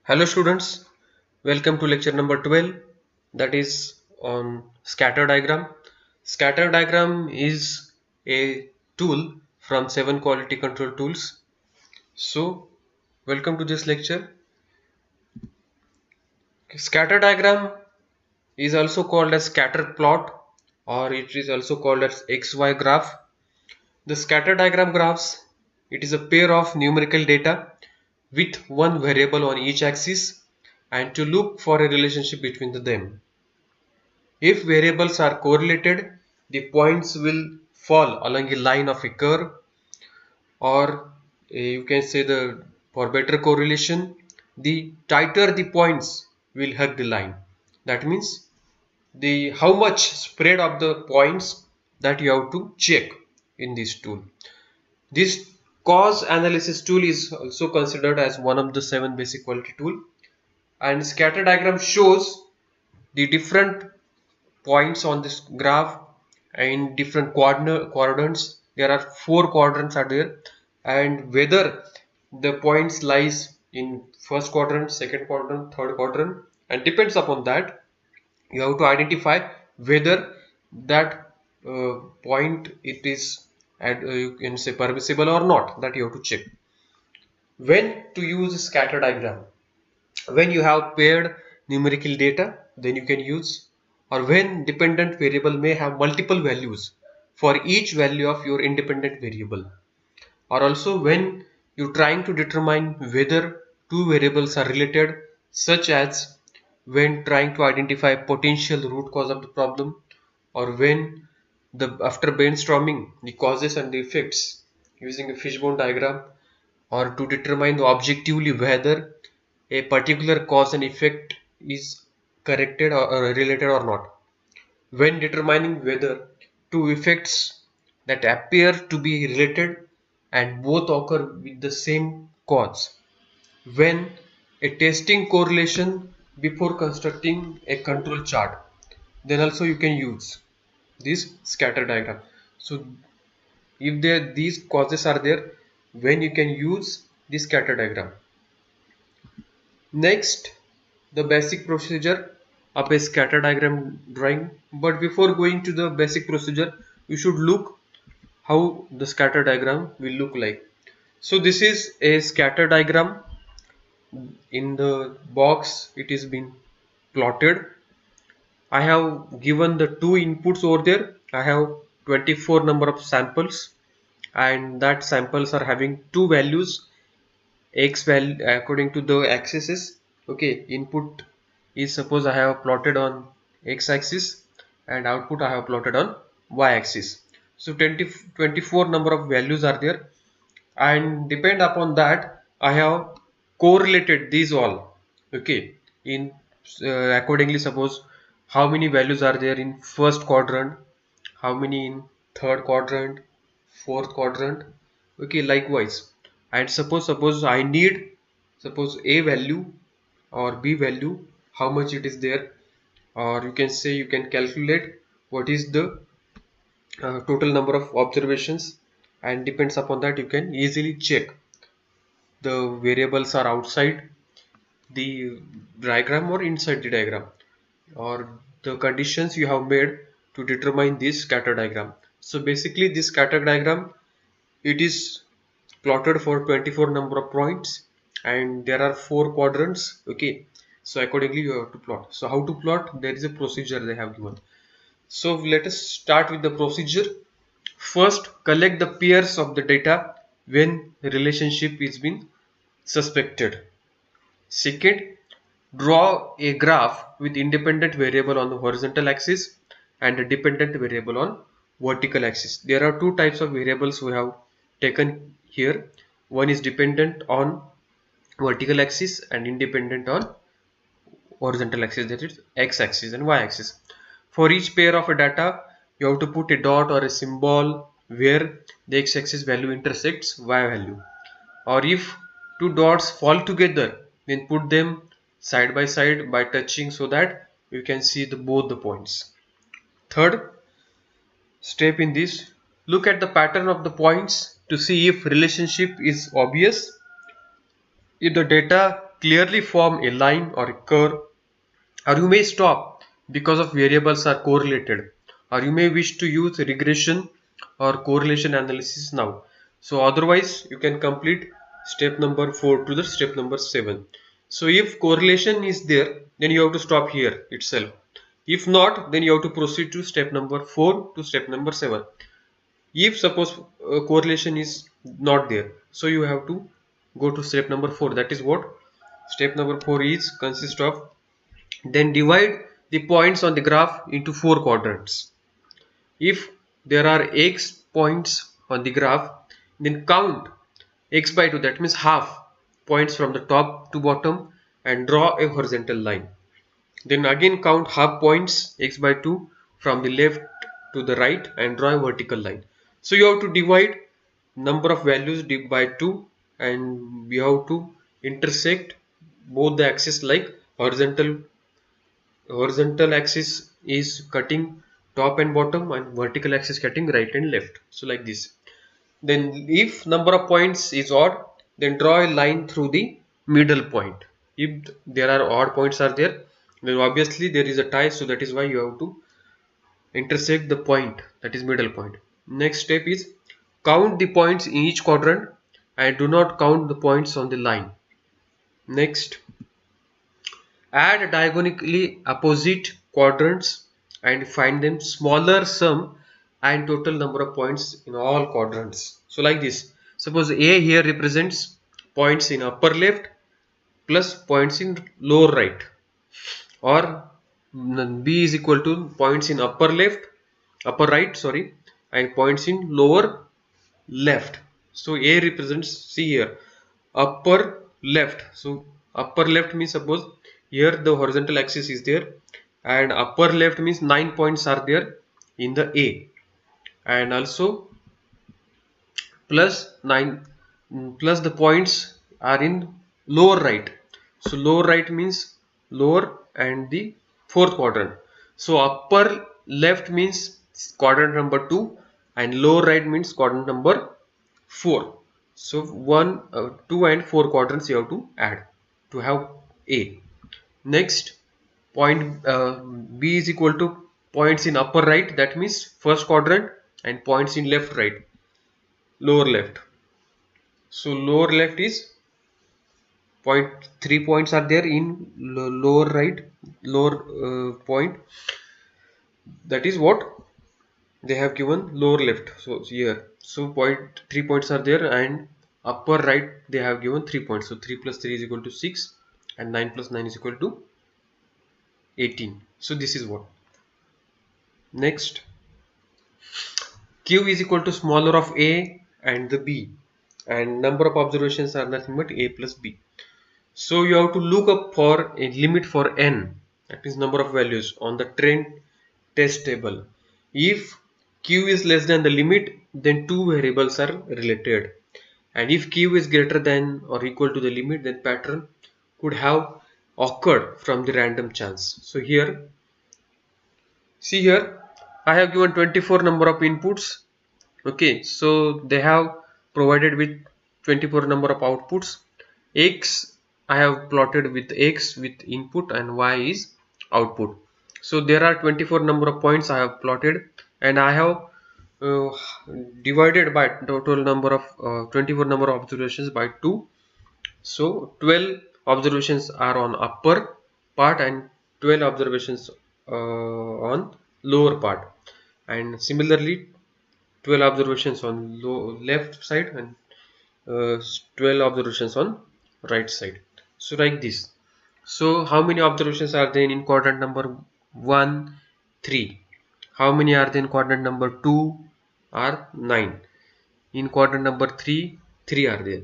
Hello students, welcome to lecture number 12, that is on scatter diagram. Scatter diagram is a tool from 7 quality control tools. So welcome to this lecture. Scatter diagram is also called as scatter plot, or it is also called as XY graph. The scatter diagram graphs, it is a pair of numerical data with one variable on each axis and to look for a relationship between them. If variables are correlated, the points will fall along a line of a curve, or you can say the for better correlation, the tighter the points will hug the line. That means the how much spread of the points that you have to check in this tool. This cause analysis tool is also considered as one of the 7 basic quality tool, and scatter diagram shows the different points on this graph in different quadrants. There are 4 quadrants are there, and whether the points lies in first quadrant, second quadrant, third quadrant, and depends upon that you have to identify whether that point it is you can say permissible or not, that you have to check. When to use scatter diagram? When you have paired numerical data, then you can use, or when dependent variable may have multiple values for each value of your independent variable, or also when you're trying to determine whether two variables are related, such as when trying to identify potential root cause of the problem, or when the after brainstorming the causes and the effects using a fishbone diagram, or to determine the objectively whether a particular cause and effect is corrected or related or not. When determining whether two effects that appear to be related and both occur with the same cause. When a testing correlation before constructing a control chart, then also you can use this scatter diagram. So if these causes are there, when you can use this scatter diagram. Next, the basic procedure of a scatter diagram drawing. But before going to the basic procedure, you should look how the scatter diagram will look like. So this is a scatter diagram. In the box it is been plotted. I have given the two inputs over there. I have 24 number of samples, and that samples are having two values, x value according to the axis. Okay, input is suppose I have plotted on x axis, and output I have plotted on y axis. So 24 number of values are there, and depend upon that I have correlated these all. Okay, in accordingly, suppose how many values are there in first quadrant, how many in third quadrant, fourth quadrant. Okay, likewise, and suppose I need, suppose a value or b value, how much it is there, or you can say you can calculate what is the total number of observations, and depends upon that you can easily check the variables are outside the diagram or inside the diagram, or the conditions you have made to determine this scatter diagram. So basically this scatter diagram, it is plotted for 24 number of points, and there are 4 quadrants. Okay, so accordingly you have to plot. So how to plot? There is a procedure they have given. So let us start with the procedure. First, collect the pairs of the data when relationship is been suspected. Second, draw a graph with independent variable on the horizontal axis and a dependent variable on vertical axis. There are two types of variables we have taken here. One is dependent on vertical axis and independent on horizontal axis, that is x axis and y axis. For each pair of a data, you have to put a dot or a symbol where the x axis value intersects y value. Or if two dots fall together, then put them side by side by touching so that you can see both the points. Third step in this, look at the pattern of the points to see if relationship is obvious. If the data clearly form a line or a curve, or you may stop because of variables are correlated, or you may wish to use regression or correlation analysis now. So otherwise you can complete step number 4 to the step number 7. So if correlation is there, then you have to stop here itself. If not, then you have to proceed to step number 4 to step number 7. If suppose correlation is not there, so you have to go to step number 4. That is what step number 4 is consist of. Then divide the points on the graph into 4 quadrants. If there are x points on the graph, then count x by 2, that means half points from the top to bottom, and draw a horizontal line. Then again count half points x by 2 from the left to the right and draw a vertical line. So you have to divide number of values by 2, and we have to intersect both the axes, like horizontal axis is cutting top and bottom, and vertical axis cutting right and left. So like this. Then if number of points is odd, then draw a line through the middle point. If there are odd points are there, then obviously there is a tie, so that is why you have to intersect the point, that is middle point. Next step is count the points in each quadrant and do not count the points on the line. Next, add diagonally opposite quadrants and find them smaller sum and total number of points in all quadrants. So like this, suppose A here represents points in upper left plus points in lower right, or B is equal to points in upper right, sorry, and points in lower left. So A represents, see here, upper left. So upper left means, suppose here the horizontal axis is there, and upper left means 9 points are there in the A, and also plus 9 plus the points are in lower right. So lower right means lower and the fourth quadrant. So upper left means quadrant number 2, and lower right means quadrant number 4. So 1 2 and 4 quadrants you have to add to have A. Next, point B is equal to points in upper right, that means first quadrant, and points in left right, lower left. So lower left is point, 3 points are there in lower right, lower point, that is what they have given lower left. So here, so 3 points are there, and upper right they have given 3 points. So 3 plus 3 is equal to 6, and 9 plus 9 is equal to 18. So this is what. Next, Q is equal to smaller of A and the B, and number of observations are nothing but A plus B. So you have to look up for a limit for n, that is number of values, on the trend test table. If q is less than the limit, then two variables are related, and if q is greater than or equal to the limit, then pattern could have occurred from the random chance. So here, see here, I have given 24 number of inputs. Okay, so they have provided with 24 number of outputs. X I have plotted with X with input, and Y is output. So there are 24 number of points I have plotted, and I have uh, divided by total number of 24 number of observations by 2. So 12 observations are on upper part and 12 observations on lower part, and similarly 12 observations on left side, and 12 observations on right side. So like this. So how many observations are there in quadrant number 1? 3. How many are there in quadrant number 2? Are 9. In quadrant number 3, 3 are there.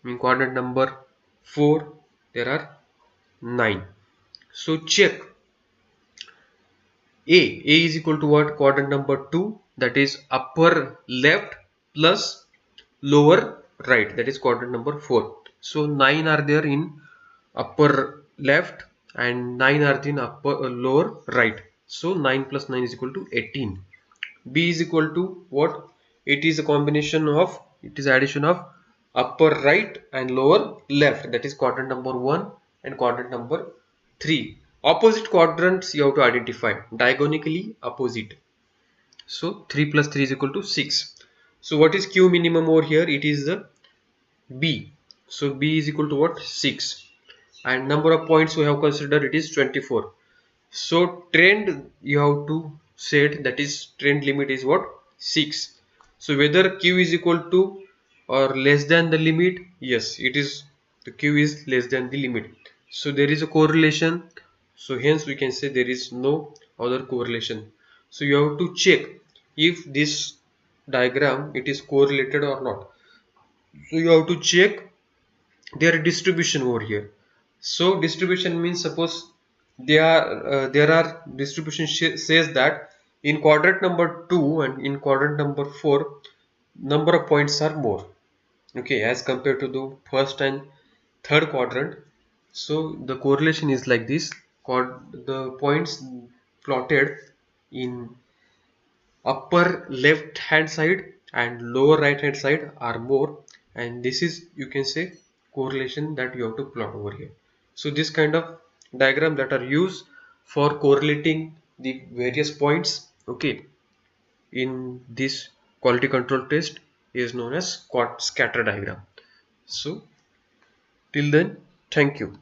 In quadrant number 4, there are 9. So check. A is equal to what? Quadrant number 2, that is upper left plus lower right, that is quadrant number 4. So 9 are there in upper left, and 9 are in upper lower right. So 9 plus 9 is equal to 18. B is equal to what? It is a combination of, it is addition of upper right and lower left, that is quadrant number 1 and quadrant number 3. Opposite quadrants you have to identify, diagonally opposite. So 3 plus 3 is equal to 6. So what is Q minimum over here? It is the B. So B is equal to what? 6. And number of points we have considered, it is 24. So trend you have to set, that is trend limit is what? 6. So whether Q is equal to or less than the limit, yes, it is, the Q is less than the limit. So there is a correlation. So hence we can say there is no other correlation. So you have to check if this diagram it is correlated or not. So you have to check their distribution over here. So distribution means, suppose there are distribution says that in quadrant number 2 and in quadrant number 4 number of points are more, okay, as compared to the first and third quadrant. So the correlation is like this: the points plotted in upper left hand side and lower right hand side are more, and this is, you can say, correlation that you have to plot over here. So this kind of diagram that are used for correlating the various points, okay, in this quality control test is known as scatter diagram. So till then, thank you.